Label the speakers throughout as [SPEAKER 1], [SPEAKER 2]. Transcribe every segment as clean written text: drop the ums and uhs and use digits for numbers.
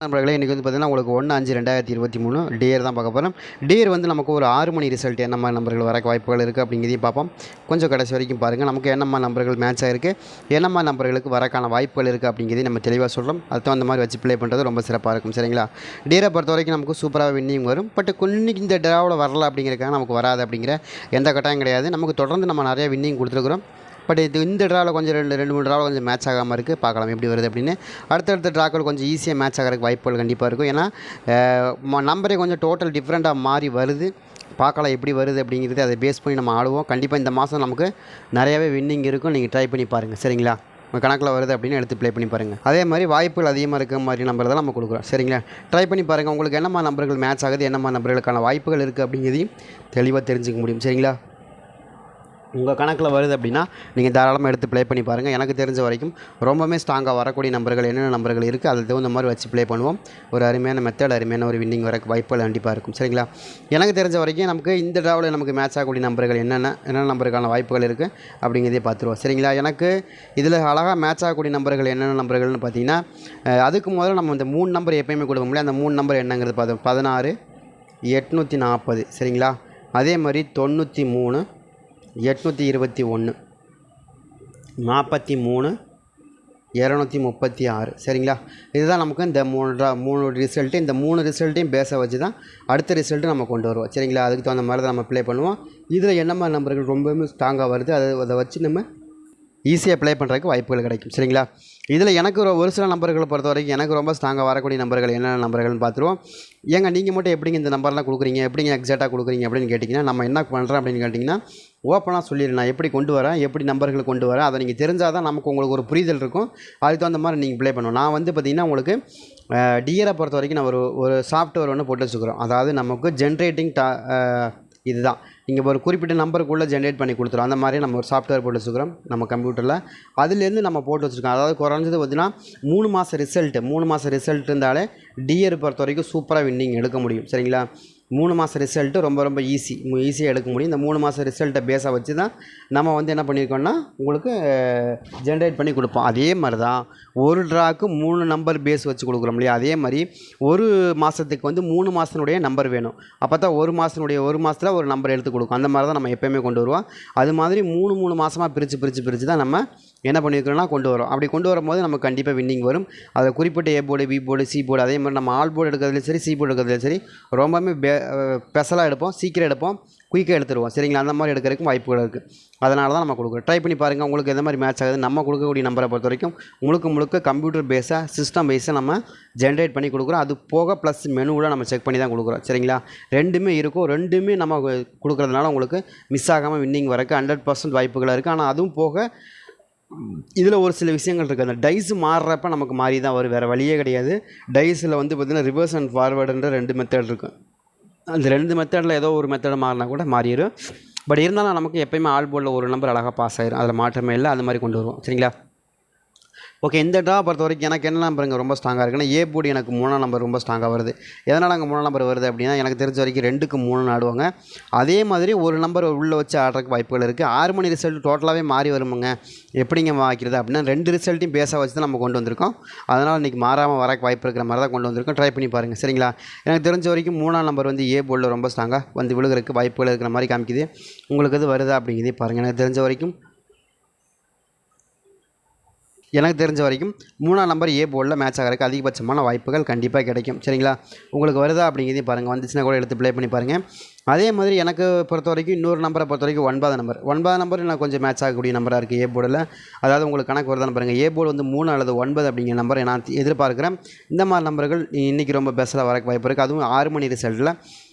[SPEAKER 1] நண்பர்களே இன்றைக்கி வந்து பார்த்தீங்கன்னா உங்களுக்கு 1/5/2023 டியர் தான் பார்க்க போகிறோம். டியர் வந்து நமக்கு ஒரு 6 மணி ரிசல்ட் என்னம்மா நம்பர்கள் வரக்கு வாய்ப்புகள் இருக்குது அப்படிங்கிறதையும் பார்ப்போம். கொஞ்சம் கடைசி வரைக்கும் பாருங்கள். நமக்கு என்னம்மா நம்பர்கள் மேட்ச் ஆகிருக்கு, என்னம்மா நம்பர்களுக்கு வரக்கான வாய்ப்புகள் இருக்குது அப்படிங்கிறதையும் நம்ம தெளிவாக சொல்கிறோம். அதுதான் அந்த மாதிரி வச்சு ப்ளே பண்ணுறது ரொம்ப சிறப்பாக இருக்கும். சரிங்களா? டியரை பொறுத்த வரைக்கும் நமக்கு சூப்பராக வின்னிங் வரும். பட் இன்னைக்கு இந்த டிராவில் வரல அப்படிங்கிறக்காக நமக்கு வராது அப்படிங்கிற எந்த கட்டாயம் கிடையாது. நமக்கு தொடர்ந்து நம்ம நிறையா வின்னிங் கொடுத்துருக்குறோம். பட் இந்த ட்ராவில் கொஞ்சம் ரெண்டு மூணு ட்ராவில் கொஞ்சம் மேட்ச் ஆகாமல் இருக்குது. பார்க்கலாம் எப்படி வருது அப்படின்னு. அடுத்தடுத்த ட்ராக்கள் கொஞ்சம் ஈஸியாக மேட்ச் ஆகிறதுக்கு வாய்ப்புகள் கண்டிப்பாக இருக்கும். ஏன்னா நம்பரே கொஞ்சம் டோட்டல் டிஃப்ரெண்ட்டாக மாறி வருது. பார்க்கலாம் எப்படி வருது அப்படிங்கிறது அதை பேஸ் பண்ணி நம்ம ஆடுவோம். கண்டிப்பாக இந்த மாதம் நமக்கு நிறையாவே வின்னிங் இருக்கும். நீங்கள் ட்ரை பண்ணி பாருங்கள். சரிங்களா? உங்கள் கணக்கில் வருது அப்படின்னு எடுத்து ப்ளே பண்ணி பாருங்கள். அதே மாதிரி வாய்ப்புகள் அதிகமாக இருக்க மாதிரி நம்பர் தான் நம்ம கொடுக்குறோம். சரிங்களா? ட்ரை பண்ணி பாருங்கள். உங்களுக்கு என்னம்மா நம்பர்கள் மேட்ச் ஆகுது, என்னம்மா நம்பர்களுக்கான வாய்ப்புகள் இருக்குது அப்படிங்கிறதையும் தெளிவாக தெரிஞ்சுக்க முடியும். சரிங்களா? உங்கள் கணக்கில் வருது அப்படின்னா நீங்கள் தாராளமாக எடுத்து ப்ளே பண்ணி பாருங்கள். எனக்கு தெரிஞ்ச வரைக்கும் ரொம்பவுமே ஸ்ட்ராங்காக வரக்கூடிய நம்பர்கள் என்னென்ன நம்பர்கள் இருக்குது அதுக்கு தகுந்த மாதிரி வச்சு ப்ளே பண்ணுவோம். ஒரு அருமையான மெத்தட், அருமையான ஒரு வின்னிங் வரக்கு வாய்ப்புகள் கண்டிப்பாக இருக்கும். சரிங்களா? எனக்கு தெரிஞ்ச வரைக்கும் நமக்கு இந்த ட்ராவில் நமக்கு மேட்ச் ஆகக்கூடிய நம்பர்கள் என்னென்ன நம்பருக்கான வாய்ப்புகள் இருக்குது அப்படிங்கிறதே பார்த்துருவோம். சரிங்களா? எனக்கு இதில் அழகாக மேட்ச் ஆகக்கூடிய நம்பர்கள் என்னென்ன நம்பர்கள்னு பார்த்தீங்கன்னா, அதுக்கு முதல்ல நம்ம இந்த 3 நம்பர் எப்போயுமே கொடுக்க முடியல. அந்த 3 நம்பர் என்னங்கிறது பார்த்தோம். 16 840. சரிங்களா? அதே மாதிரி 93 821 43 236. சரிங்களா? இதுதான் நமக்கு இந்த மூணு ரிசல்ட்டு. இந்த 3 ரிசல்ட்டையும் பேஸை வச்சு தான் அடுத்த ரிசல்ட்டு நம்ம கொண்டு வருவோம். சரிங்களா? அதுக்கு தகுந்த மாதிரி தான் நம்ம ப்ளே பண்ணுவோம். இதில் என்ன மாதிரி நம்பர்கள் ரொம்பவுமே ஸ்ட்ராங்காக வருது அதை வச்சு நம்ம ஈஸியாக ப்ளே பண்ணுறதுக்கு வாய்ப்புகள் கிடைக்கும். சரிங்களா? இதில் எனக்கு ஒரு சில நம்பர்களை பொறுத்த வரைக்கும் எனக்கு ரொம்ப ஸ்ட்ராங்காக வரக்கூடிய நம்பர்கள் என்னென்ன நம்பர்கள்னு பார்த்துருவோம். ஏங்க நீங்கள் மட்டும் எப்படிங்க இந்த நம்பர்லாம் கொடுக்குறீங்க, எப்படிங்க எக்ஸாக்டாக கொடுக்குறீங்க அப்படின்னு கேட்டிங்கன்னா, நம்ம என்ன பண்ணுறோம் அப்படின்னு கேட்டிங்கன்னா, ஓப்பனாக சொல்லிடுறேன். நான் எப்படி கொண்டு வரேன், எப்படி நம்பர்கள் கொண்டு வரேன், அதை நீங்கள் தெரிஞ்சால் தான் உங்களுக்கு ஒரு புரிதல் இருக்கும். அதுக்கு தகுந்த மாதிரி நீங்கள் ப்ளே பண்ணணும். நான் வந்து பார்த்திங்கன்னா உங்களுக்கு டியரை பொறுத்த வரைக்கும் நான் ஒரு சாஃப்ட்வேர் ஒன்று போட்டு வச்சுக்கிறோம். அதாவது நமக்கு ஜென்ரேட்டிங் இதுதான் நீங்கள் ஒரு குறிப்பிட்ட நம்பருக்குள்ளே ஜென்ரேட் பண்ணி கொடுத்துரும். அந்த மாதிரி நம்ம ஒரு சாஃப்ட்வேர் போட்டு வச்சுக்கிறோம் நம்ம கம்ப்யூட்டரில். அதுலேருந்து நம்ம போட்டு வச்சுருக்கோம். அதாவது குறைஞ்சது பார்த்திங்கன்னா 3 மாத ரிசல்ட் இருந்தாலே டியர் பொறுத்த வரைக்கும் சூப்பராக வின்னிங் எடுக்க முடியும். சரிங்களா? 3 மாத ரிசல்ட்டு ரொம்ப ஈஸியாக எடுக்க முடியும். இந்த 3 மாத ரிசல்ட்டை பேஸாக வச்சு தான் நம்ம வந்து என்ன பண்ணியிருக்கோம்னா உங்களுக்கு ஜென்ரேட் பண்ணி கொடுப்போம். அதே மாதிரி தான் ஒரு ட்ராக்கு 3 நம்பர் பேஸ் வச்சு கொடுக்குறோம் இல்லையா? அதே மாதிரி ஒரு மாதத்துக்கு வந்து 3 மாதத்தினுடைய நம்பர் வேணும். அப்போ தான் ஒரு மாதத்தில் ஒரு நம்பர் எடுத்து கொடுக்கும். அந்த மாதிரி தான் நம்ம எப்போயுமே கொண்டு வருவோம். அது மாதிரி 3 மாதமாக பிரித்து தான் நம்ம என்ன பண்ணியிருக்கிறோம்னா கொண்டு வரோம். அப்படி கொண்டு வரும்போது நமக்கு கண்டிப்பாக வின்னிங் வரும். அதில் குறிப்பிட்ட A board, B board, C board, அதே மாதிரி நம்ம ஆல் போர்டு எடுக்கிறதுலையும் சரி, சி போர்டு எடுக்கிறதுலையும் சரி ரொம்பவுமே ஸ்பெஷலாக எடுப்போம், சீக்கிரம் எடுப்போம், குயிக்காக எடுத்துருவோம். சரிங்களா? அந்த மாதிரி எடுக்கிறதுக்கும் வாய்ப்புகள் இருக்குது. அதனால தான் நம்ம கொடுக்குறோம். ட்ரை பண்ணி பாருங்கள். உங்களுக்கு எந்த மாதிரி மேட்ச் ஆகுது. நம்ம கொடுக்கக்கூடிய நம்பரை பொறுத்த வரைக்கும் முழுக்க கம்ப்யூட்டர் பேஸாக, சிஸ்டம் பேஸாக நம்ம ஜென்ரேட் பண்ணி கொடுக்குறோம். அது போக ப்ளஸ் மெனுவில் நம்ம செக் பண்ணி தான் கொடுக்குறோம். சரிங்களா? ரெண்டுமே இருக்கும். ரெண்டுமே நம்ம கொடுக்குறதுனால உங்களுக்கு மிஸ் ஆகாமல் வின்னிங் வரக்கு 100% வாய்ப்புகளாக இருக்குது. ஆனால் அதுவும் போக இதில் ஒரு சில விஷயங்கள் இருக்குது. அந்த டைஸ் மாறுறப்ப நமக்கு மாறி தான் வரும். வேறு வழியே கிடையாது. டைஸில் வந்து பார்த்திங்கன்னா ரிவர்ஸ் அண்ட் ஃபார்வேர்டுன்ற 2 மெத்தட் இருக்கும். அந்த 2 மெத்தடில் ஏதோ ஒரு மெத்தட் மாறினா கூட மாறிடும். பட் இருந்தாலும் நமக்கு எப்போயுமே ஆல் போர்டில் ஒரு நம்பர் அழகாக பாஸ் ஆயிடும். அதில் மாற்றமே இல்லை. அந்த மாதிரி கொண்டு வருவோம். சரிங்களா? ஓகே. இந்த ட்ரா பொறுத்த வரைக்கும் எனக்கு என்ன நம்பருங்க ரொம்ப ஸ்ட்ராங்காக இருக்குன்னா, ஏ போர்டு எனக்கு 3ஆம் நம்பர் ரொம்ப ஸ்ட்ராங்காக வருது. எதனால் அங்கே 3ஆம் நம்பர் வருது அப்படின்னா, எனக்கு தெரிஞ்ச வரைக்கும் 2க்கு 3 ஆடுவாங்க. அதே மாதிரி ஒரு நம்பர் உள்ளே வச்சு ஆடுறதுக்கு வாய்ப்புகள் இருக்குது. 6 மணி ரிசல்ட் டோட்டலாகவே மாறி வருமுங்க. எப்படிங்க வாய்க்கிறது அப்படின்னா, 2 ரிசல்ட்டையும் பேஸாக வச்சு தான் நம்ம கொண்டு வந்திருக்கோம். அதனால் இன்றைக்கி மாறாமல் வரக்கு வாய்ப்பு இருக்கிற மாதிரி தான் கொண்டு வந்திருக்கோம். ட்ரை பண்ணி பாருங்கள். சரிங்களா? எனக்கு தெரிஞ்ச வரைக்கும் 3ஆம் நம்பர் வந்து ஏ போர்டில் ரொம்ப ஸ்ட்ராங்காக வந்து விழுகிறதுக்கு வாய்ப்புகள் இருக்கிற மாதிரி காமிக்குது. உங்களுக்கு இது வருதா அப்படிங்கிறதே பாருங்கள். எனக்கு தெரிஞ்ச வரைக்கும் 3ஆம் நம்பர் ஏ போர்டில் மேட்ச் ஆகிறதுக்கு அதிகபட்சமான வாய்ப்புகள் கண்டிப்பாக கிடைக்கும். சரிங்களா? உங்களுக்கு வருதா அப்படிங்கிறதையும் பாருங்கள். வந்துச்சுன்னா கூட எடுத்து ப்ளே பண்ணி பாருங்கள். அதே மாதிரி எனக்கு பொறுத்த வரைக்கும் இன்னொரு நம்பரை பொறுத்த வரைக்கும் 9ஆம் நம்பர் நான் கொஞ்சம் மேட்ச் ஆகக்கூடிய நம்பராக இருக்குது ஏ போர்டில். அதாவது உங்களுக்கு கணக்கு வருதான்னு பாருங்கள். ஏ போர்டு வந்து 3 அல்லது 9 அப்படிங்கிற நம்பரை நான் எதிர்பார்க்குறேன். இந்த மாதிரி நம்பர்கள் இன்றைக்கி ரொம்ப பெஸ்ட்டாக வரக்கு வாய்ப்பு இருக்குது. அதுவும் 6 மணி ரிசல்ட்டில்.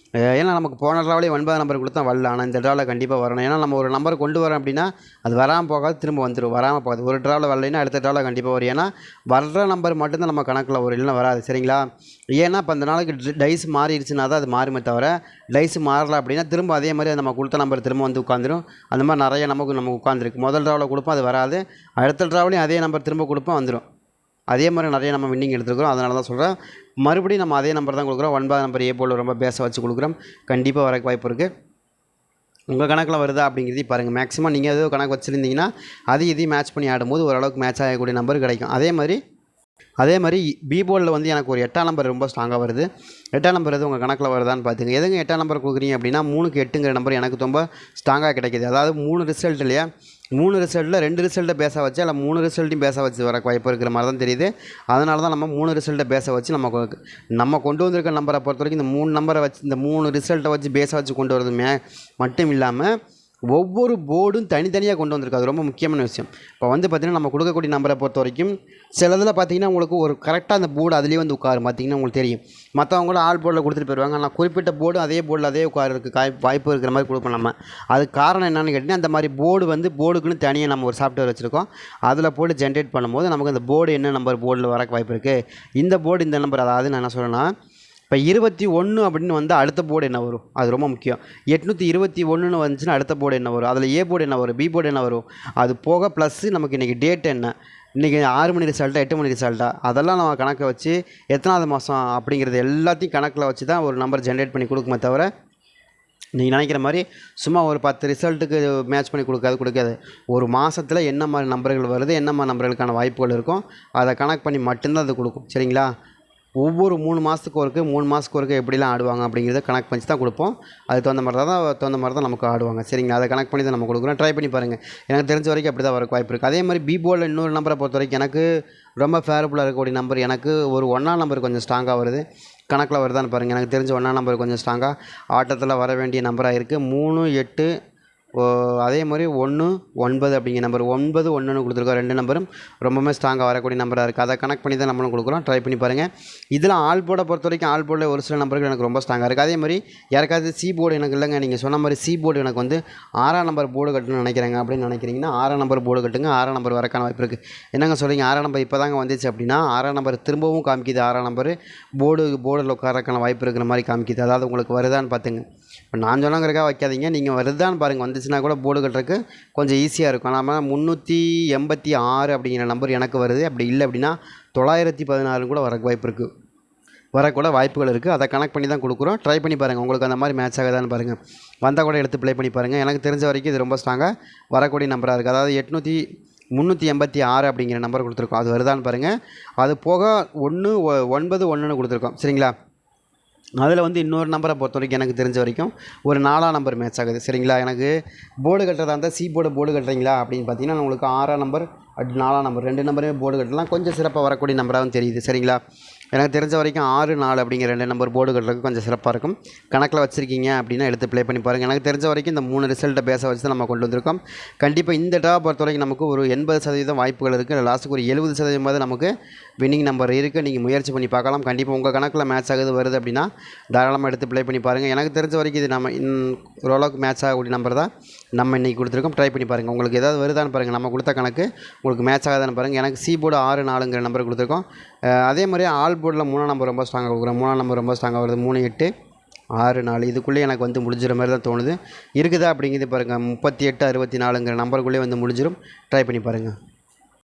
[SPEAKER 1] ஏன்னா நமக்கு போன ட்ராவிலே 9ஆம் நம்பர் கொடுத்தா வரல. ஆனால் இந்த ட்ராவில் கண்டிப்பாக வரணும். ஏன்னா நம்ம ஒரு நம்பர் கொண்டு வரோம் அப்படின்னா அது வராமல் போகாது, திரும்ப வந்துடும். வராமல் போகாது. ஒரு ட்ராவில் வரலைன்னா அடுத்த ட்ராவில் கண்டிப்பாக வரும். ஏன்னா வர்ற நம்பர் மட்டும்தான் நம்ம கணக்கில் வரும், இல்லைன்னா வராது. சரிங்களா? ஏன்னா இப்போ அந்த நாளைக்கு டைஸ் மாறிடுச்சுன்னா தான் அது மாறுமே தவிர, டைஸ் மாறல அப்படின்னா திரும்ப அதே மாதிரி நம்ம கொடுத்த நம்பர் திரும்ப வந்து உட்காந்துரும். அந்த மாதிரி நிறைய நமக்கு உட்காந்துருக்கு. முதல் ட்ராவில் கொடுப்போம், அது வராது. அடுத்த ட்ராவிலையும் அதே நம்பர் திரும்ப கொடுப்போம், வந்துடும். அதே மாதிரி நிறைய நம்ம வின்னிங் எடுத்துருக்கிறோம். அதனால தான் சொல்கிறேன், மறுபடியும் நம்ம அதே நம்பர் தான் கொடுக்குறோம். 9ஆம் நம்பர் ஏ போர்டில் ரொம்ப பேஸை வச்சு கொடுக்குறோம். கண்டிப்பாக வரக்கு வாய்ப்பு இருக்குது. உங்கள் கணக்கில் வருதா அப்படிங்கிறதையும் பாருங்கள். மேக்ஸிமம் நீங்கள் ஏதோ கணக்கு வச்சுருந்தீங்கன்னா அது இதையும் மேட்ச் பண்ணி ஆடும்போது ஓரளவுக்கு மேட்ச் ஆகக்கூடிய நம்பர் கிடைக்கும். அதே மாதிரி அதே மாதிரி பி போர்டில் வந்து எனக்கு ஒரு 8ஆம் நம்பர் ரொம்ப ஸ்ட்ராங்காக வருது. 8ஆம் நம்பர் எது உங்கள் கணக்கில் வருதான்னு பார்த்துங்க. எதுங்க 8ஆம் நம்பர் கொடுக்குறீங்க அப்படின்னா 3க்கு 8ங்கிற நம்பர் எனக்கு ரொம்ப ஸ்ட்ராங்காக கிடைக்கிது. அதாவது 3 ரிசல்ட் இல்லையா, 3 ரிசல்ட்டில் 2 ரிசல்ட்டை பேச வச்சு இல்லை 3 ரிசல்ட்டையும் பேச வச்சு வர வாய்ப்பு இருக்கிற மாதிரி தான் தெரியுது. அதனால தான் நம்ம 3 ரிசல்ட்டை பேச வச்சு நம்ம கொண்டு வந்திருக்க நம்பரை பொறுத்த வரைக்கும் இந்த 3 நம்பரை வச்சு இந்த 3 ரிசல்ட்டை வச்சு பேச வச்சு கொண்டு வரது மட்டும் இல்லாமல் ஒவ்வொரு போர்டும் தனித்தனியாக கொண்டு வந்திருக்கு. அது ரொம்ப முக்கியமான விஷயம். இப்போ வந்து பார்த்திங்கன்னா நம்ம கொடுக்கக்கூடிய நம்பரை பொறுத்த வரைக்கும் சிலதில் பார்த்திங்கன்னா உங்களுக்கு ஒரு கரெக்டாக அந்த போர்டு அதிலே வந்து உட்காரும். பார்த்திங்கன்னா உங்களுக்கு தெரியும். மற்றவங்க கூட ஆல் போர்டில் கொடுத்துட்டு போயிடுவாங்க. ஆனால் குறிப்பிட்ட போர்டு அதே போர்டில் அதே உட்காருக்கு வாய்ப்பு இருக்கிற மாதிரி கொடுப்போம் நம்ம. அதுக்கு காரணம் என்னென்னு கேட்டிங்கன்னா அந்த மாதிரி போர்டு வந்து போர்டுக்குன்னு தனியாக நம்ம ஒரு சாஃப்ட்வேர் வச்சுருக்கோம். அதில் போட்டு ஜென்ரேட் பண்ணும்போது நமக்கு அந்த போர்டு என்ன நம்பர் போர்டில் வர வாய்ப்பு இருக்குது, இந்த போர்டு இந்த நம்பர். அதாவது நான் என்ன சொல்கிறேன்னா இப்போ 21 அப்படின்னு வந்து அடுத்த போர்டு என்ன வரும், அது ரொம்ப முக்கியம். 821ன்னு வந்துச்சுன்னா அடுத்த போர்டு என்ன வரும், அதில் ஏ போர்டு என்ன வரும், பி போர்டு என்ன வரும், அது போக ப்ளஸ்ஸு நமக்கு இன்றைக்கி டேட் என்ன, இன்றைக்கி 6 மணி ரிசல்ட்டா 8 மணி ரிசல்ட்டா, அதெல்லாம் நம்ம கணக்கை வச்சு எத்தனாவது மாதம் அப்படிங்கிறது எல்லாத்தையும் கணக்கில் வச்சு தான் ஒரு நம்பர் ஜென்ரேட் பண்ணி கொடுக்குமே தவிர நீங்கள் நினைக்கிற மாதிரி சும்மா ஒரு 10 ரிசல்ட்டுக்கு மேட்ச் பண்ணி கொடுக்காது. ஒரு மாதத்தில் என்ன மாதிரி நம்பர்கள் வருது, என்ன மாதிரி நம்பர்களுக்கான வாய்ப்புகள் இருக்கும், அதை கணக்கு பண்ணி மட்டும்தான் அது கொடுக்கும். சரிங்களா? ஒவ்வொரு 3 மாதத்துக்கு ஒருக்க 3 மாதத்துக்கு ஒருக்க எப்படிலாம் ஆடுவாங்க அப்படிங்கிறத கணக்கு பண்ணி தான் கொடுப்போம். அதுக்கு தகுந்த மாதிரி தான் நமக்கு ஆடுவாங்க. சரிங்களா? அதை கணக்கு பண்ணி தான் நம்ம கொடுக்குறோம். ட்ரை பண்ணி பாருங்கள். எனக்கு தெரிஞ்ச வரைக்கும் அப்படி தான் வர வாய்ப்பு இருக்குது. அதே மாதிரி பி போர்டில் இன்னொரு நம்பரை பொறுத்த வரைக்கும் எனக்கு ரொம்ப ஃபேவரபுளாக இருக்கக்கூடிய நம்பர் எனக்கு ஒரு 1ஆம் நம்பர் கொஞ்சம் ஸ்ட்ராங்காக வருது. கணக்கில் வருதான்னு பாருங்கள். எனக்கு தெரிஞ்ச 1ஆம் நம்பர் கொஞ்சம் ஸ்ட்ராங்காக ஆட்டத்தில் வர வேண்டிய நம்பராக இருக்குது. 3, 8 அதே மாதிரி 1, 9 அப்படிங்கிற நம்பர் 9, 1ன்னு கொடுத்துருக்கோம். 2 நம்பரும் ரொம்பவுமே ஸ்ட்ராங்காக வரக்கூடிய நம்பராக இருக்குது. அதை கனெக்ட் பண்ணி தான் நம்மளும் கொடுக்குறோம். ட்ரை பண்ணி பாருங்கள். இதில் ஆல் போர்டை பொறுத்த வரைக்கும் ஆல் போர்டில் ஒரு சில நம்பர்கள் எனக்கு ரொம்ப ஸ்ட்ராங்காக இருக்குது. அதே மாதிரி யாருக்காவது சி போர்டு எனக்கு இல்லைங்க, நீங்கள் சொன்ன மாதிரி சி போர்டு எனக்கு வந்து 6ஆம் நம்பர் போர்டு கட்டணும்னு நினைக்கிறேங்க அப்படின்னு நினைக்கிறீங்கன்னா 6ஆம் நம்பர் போர்டு கட்டுங்க. 6ஆம் நம்பர் வரக்கான வாய்ப்பு இருக்குது. என்னங்க சொல்கிறீங்க, 6ஆம் நம்பர் இப்போ தாங்க வந்துச்சு அப்படின்னா 6ஆம் நம்பர் திரும்பவும் காமிக்குது. 6ஆம் நம்பர் போர்டில் உட்காரக்கான வாய்ப்பு இருக்கிற மாதிரி காமிக்குது. அதாவது உங்களுக்கு வருதான்னு பார்த்துங்க. இப்போ நான் சொன்னங்கிறக்காக வைக்காதீங்க, நீங்கள் வருதான்னு பாருங்கள். வந்துச்சுன்னா கூட போர்டு கட்டுறதுக்கு கொஞ்சம் ஈஸியாக இருக்கும். நம்ம 386 அப்படிங்கிற நம்பர் எனக்கு வருது. அப்படி இல்லை அப்படின்னா 916 கூட வரக்கு வாய்ப்பு இருக்குது, வரக்கூட வாய்ப்புகள் இருக்குது. அதை கனெக்ட் பண்ணி தான் கொடுக்குறோம். ட்ரை பண்ணி பாருங்கள். உங்களுக்கு அந்த மாதிரி மேட்ச் ஆகுதான்னு பாருங்கள். வந்தால் கூட எடுத்து ப்ளே பண்ணி பாருங்கள். எனக்கு தெரிஞ்ச வரைக்கும் இது ரொம்ப ஸ்ட்ராங்காக வரக்கூடிய நம்பராக இருக்குது. அதாவது 386 அப்படிங்கிற நம்பர் கொடுத்துருக்கோம். அது வருதான்னு பாருங்கள். அது போக 1, 9, 1ன்னு கொடுத்துருக்கோம். சரிங்களா? அதில் வந்து இன்னொரு நம்பரை பொறுத்த வரைக்கும் எனக்கு தெரிஞ்ச வரைக்கும் ஒரு 4ஆம் நம்பர் மேட்ச் ஆகுது. சரிங்களா? எனக்கு போர்டு கட்டுறதா இருந்தால் சி போர்டு கட்டுறீங்களா அப்படின்னு பார்த்தீங்கன்னா உங்களுக்கு 6ஆம் நம்பர் அப்படி 4ஆம் நம்பர் 2 நம்பருமே போர்டு கட்டலாம். கொஞ்சம் சிறப்பாக வரக்கூடிய நம்பராகவும் தெரியுது. சரிங்களா? எனக்கு தெரிஞ்ச வரைக்கும் 6, 4 அப்படிங்கிற 2 நம்பர் போர்டு கட்டுறதுக்கு கொஞ்சம் சிறப்பாக இருக்கும். கணக்கில் வச்சுருக்கீங்க அப்படின்னா எடுத்து ப்ளே பண்ணி பாருங்கள். எனக்கு தெரிஞ்ச வரைக்கும் இந்த 3 ரிசல்ட்டை பேச வச்சு தான் நம்ம கொண்டு வந்திருக்கோம். கண்டிப்பாக இந்த ட்ராவை பொறுத்த வரைக்கும் நமக்கு ஒரு 80% வாய்ப்புகள் இருக்குது. லாஸ்ட்டுக்கு ஒரு 70% நமக்கு வின்னிங் நம்பர் இருக்குது. நீங்கள் முயற்சி பண்ணி பார்க்கலாம். கண்டிப்பாக உங்கள் கணக்கில் மேட்ச் ஆகுது வருது அப்படின்னா தாராளமாக எடுத்து ப்ளே பண்ணி பாருங்கள். எனக்கு தெரிஞ்ச வரைக்கும் இது நம்ம ஓரளவுக்கு மேட்ச் ஆகக்கூடிய நம்பர் தான் நம்ம இன்றைக்கி கொடுத்துருக்கோம். ட்ரை பண்ணி பாருங்கள். உங்களுக்கு ஏதாவது வருதான்னு பாருங்கள். நம்ம கொடுத்த கணக்கு உங்களுக்கு மேட்ச் ஆகாதான்னு பாருங்கள். எனக்கு சி போர்டு 6, 4ங்கிற நம்பர் கொடுத்துருக்கோம். அதே மாதிரி ஆல் போர்டில் 3ஆம் நம்பர் ரொம்ப ஸ்ட்ராங்காக கொடுக்குறோம். 3ஆம் நம்பர் ரொம்ப ஸ்ட்ராங்காக வருது. 3, 8, 6, 4 இதுக்குள்ளே எனக்கு வந்து முடிஞ்சிற மாதிரி தான் தோணுது. இருக்குதா அப்படிங்கிறது பாருங்கள். 38, 64ங்கிற நம்பருக்குள்ளே வந்து முடிஞ்சிடும். ட்ரை பண்ணி பாருங்கள்.